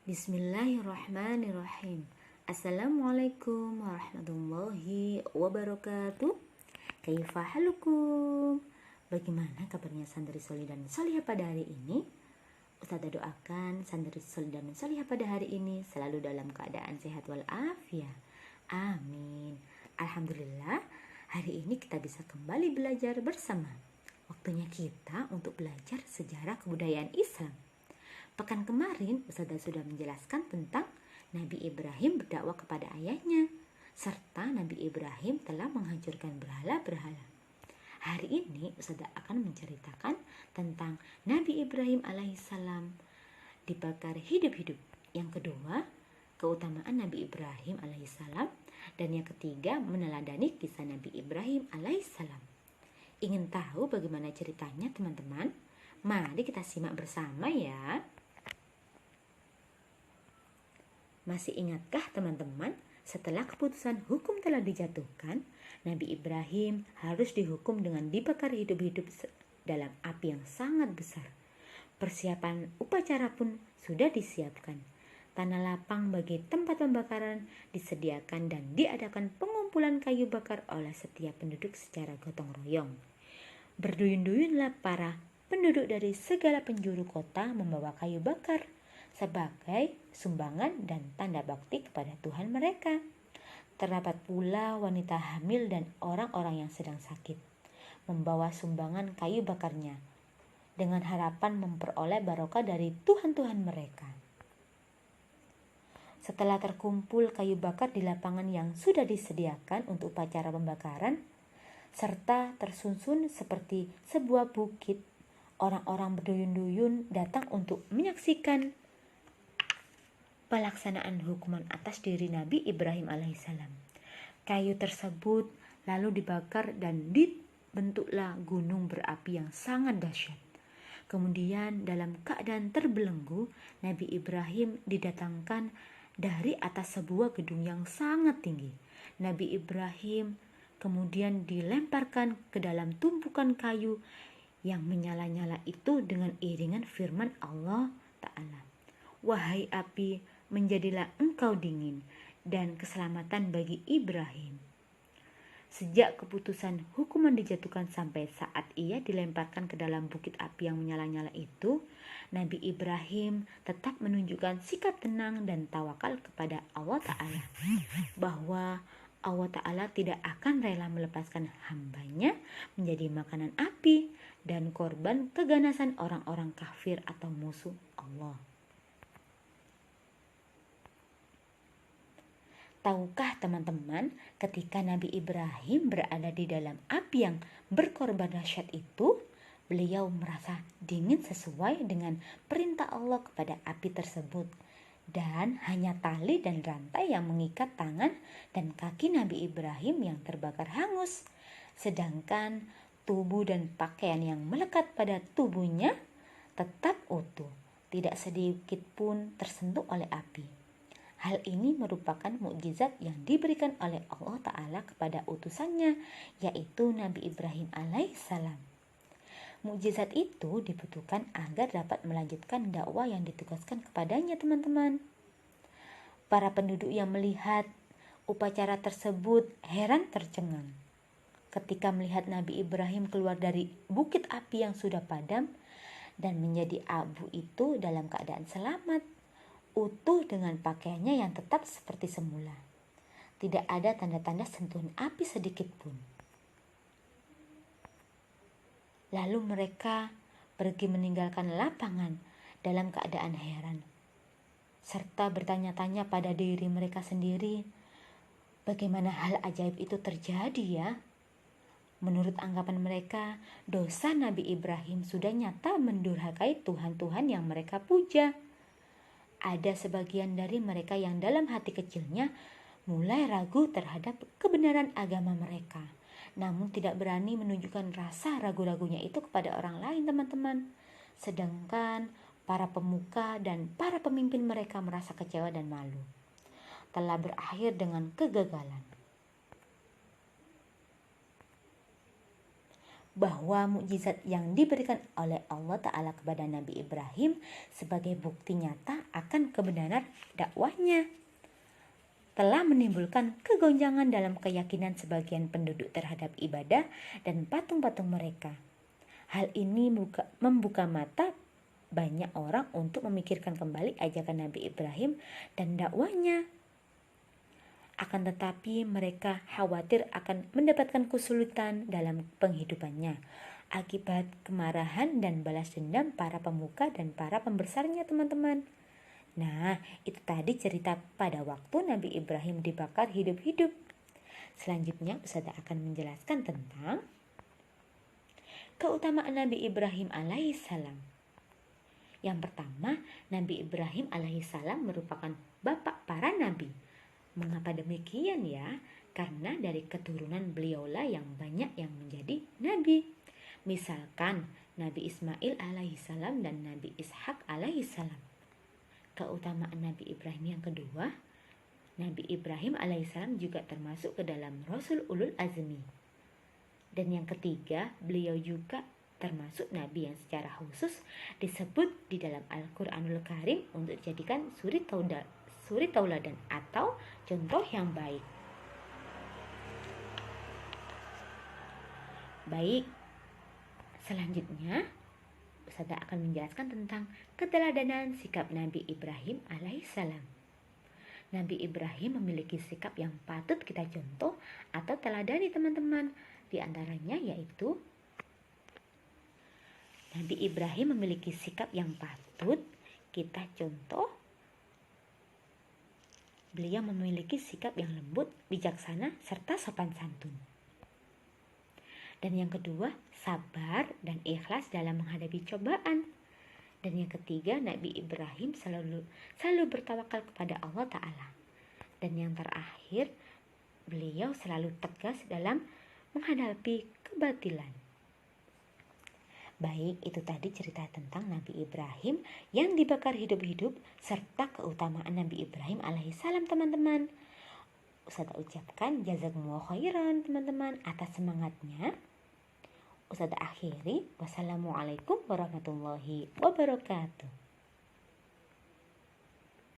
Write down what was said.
Bismillahirrahmanirrahim. Assalamualaikum warahmatullahi wabarakatuh. Kaifa halukum? Bagaimana kabarnya santri solih dan solihah pada hari ini? Ustazah doakan santri solih dan solihah pada hari ini selalu dalam keadaan sehat walafiat. Amin. Alhamdulillah, hari ini kita bisa kembali belajar bersama. Waktunya kita untuk belajar sejarah kebudayaan Islam. Pekan kemarin Ustazah sudah menjelaskan tentang Nabi Ibrahim berdakwah kepada ayahnya, serta Nabi Ibrahim telah menghancurkan berhala-berhala. Hari ini Ustazah akan menceritakan tentang Nabi Ibrahim alaihissalam dibakar hidup-hidup. Yang kedua, keutamaan Nabi Ibrahim alaihissalam. Dan yang ketiga, meneladani kisah Nabi Ibrahim alaihissalam. Ingin tahu bagaimana ceritanya teman-teman? Mari kita simak bersama ya. Masih ingatkah teman-teman, setelah keputusan hukum telah dijatuhkan, Nabi Ibrahim harus dihukum dengan dibakar hidup-hidup dalam api yang sangat besar. Persiapan upacara pun sudah disiapkan. Tanah lapang bagi tempat pembakaran disediakan dan diadakan pengumpulan kayu bakar oleh setiap penduduk secara gotong royong. Berduyun-duyunlah para penduduk dari segala penjuru kota membawa kayu bakar sebagai sumbangan dan tanda bakti kepada Tuhan mereka. Terdapat pula wanita hamil dan orang-orang yang sedang sakit membawa sumbangan kayu bakarnya dengan harapan memperoleh barokah dari Tuhan-Tuhan mereka. Setelah terkumpul kayu bakar di lapangan yang sudah disediakan untuk upacara pembakaran, serta tersusun seperti sebuah bukit, orang-orang berduyun-duyun datang untuk menyaksikan pelaksanaan hukuman atas diri Nabi Ibrahim alaihissalam. Kayu tersebut lalu dibakar dan dibentuklah gunung berapi yang sangat dahsyat. Kemudian dalam keadaan terbelenggu, Nabi Ibrahim didatangkan dari atas sebuah gedung yang sangat tinggi. Nabi Ibrahim kemudian dilemparkan ke dalam tumpukan kayu yang menyala-nyala itu dengan iringan firman Allah Ta'ala. Wahai api, menjadilah engkau dingin, dan keselamatan bagi Ibrahim. Sejak keputusan hukuman dijatuhkan sampai saat ia dilemparkan ke dalam bukit api yang menyala-nyala itu, Nabi Ibrahim tetap menunjukkan sikap tenang dan tawakal kepada Allah Ta'ala, bahwa Allah Ta'ala tidak akan rela melepaskan hambanya menjadi makanan api dan korban keganasan orang-orang kafir atau musuh Allah. Tahukah teman-teman, ketika Nabi Ibrahim berada di dalam api yang berkorban dahsyat itu, beliau merasa dingin sesuai dengan perintah Allah kepada api tersebut. Dan hanya tali dan rantai yang mengikat tangan dan kaki Nabi Ibrahim yang terbakar hangus. Sedangkan tubuh dan pakaian yang melekat pada tubuhnya tetap utuh, tidak sedikit pun tersentuh oleh api. Hal ini merupakan mukjizat yang diberikan oleh Allah Ta'ala kepada utusannya, yaitu Nabi Ibrahim alaihissalam. Mukjizat itu dibutuhkan agar dapat melanjutkan dakwah yang ditugaskan kepadanya, teman-teman. Para penduduk yang melihat upacara tersebut heran tercengang ketika melihat Nabi Ibrahim keluar dari bukit api yang sudah padam dan menjadi abu itu dalam keadaan selamat, utuh dengan pakaiannya yang tetap seperti semula. Tidak ada tanda-tanda sentuhan api sedikit pun. Lalu mereka pergi meninggalkan lapangan dalam keadaan heran, serta bertanya-tanya pada diri mereka sendiri, bagaimana hal ajaib itu terjadi ya? Menurut anggapan mereka, dosa Nabi Ibrahim sudah nyata mendurhakai Tuhan-Tuhan yang mereka puja. Ada sebagian dari mereka yang dalam hati kecilnya mulai ragu terhadap kebenaran agama mereka, namun tidak berani menunjukkan rasa ragu-ragunya itu kepada orang lain, teman-teman. Sedangkan para pemuka dan para pemimpin mereka merasa kecewa dan malu. Telah berakhir dengan kegagalan. bahwa mukjizat yang diberikan oleh Allah Ta'ala kepada Nabi Ibrahim sebagai bukti nyata akan kebenaran dakwahnya telah menimbulkan kegonjangan dalam keyakinan sebagian penduduk terhadap ibadah dan patung-patung mereka. Hal ini membuka mata banyak orang untuk memikirkan kembali ajakan Nabi Ibrahim dan dakwahnya. Akan tetapi mereka khawatir akan mendapatkan kesulitan dalam penghidupannya akibat kemarahan dan balas dendam para pemuka dan para pembesarnya, teman-teman. Nah, itu tadi cerita pada waktu Nabi Ibrahim dibakar hidup-hidup. Selanjutnya Ustazah akan menjelaskan tentang keutamaan Nabi Ibrahim alaihissalam. Yang pertama, Nabi Ibrahim alaihissalam merupakan bapak para nabi. Mengapa demikian ya? Karena dari keturunan beliaulah yang banyak yang menjadi nabi. Misalkan Nabi Ismail alaihissalam dan Nabi Ishak alaihissalam. Keutamaan Nabi Ibrahim yang kedua, Nabi Ibrahim alaihissalam juga termasuk ke dalam Rasul Ulul Azmi. Dan yang ketiga, beliau juga termasuk nabi yang secara khusus disebut di dalam Al-Quranul Karim untuk dijadikan suri tauladan atau contoh yang baik. Baik, selanjutnya Ustazah akan menjelaskan tentang keteladanan sikap Nabi Ibrahim alaihissalam. Nabi Ibrahim memiliki sikap yang patut kita contoh atau teladani, teman-teman. Di antaranya yaitu Nabi Ibrahim memiliki sikap yang patut kita contoh. Beliau memiliki sikap yang lembut, bijaksana, serta sopan santun. Dan yang kedua, sabar dan ikhlas dalam menghadapi cobaan. Dan yang ketiga, Nabi Ibrahim selalu bertawakal kepada Allah Ta'ala. Dan yang terakhir, beliau selalu tegas dalam menghadapi kebatilan. Baik, itu tadi cerita tentang Nabi Ibrahim yang dibakar hidup-hidup serta keutamaan Nabi Ibrahim alaihissalam, teman-teman. Ustazah ucapkan jazakumullah khairan, teman-teman, atas semangatnya. Ustazah akhiri, wassalamualaikum warahmatullahi wabarakatuh.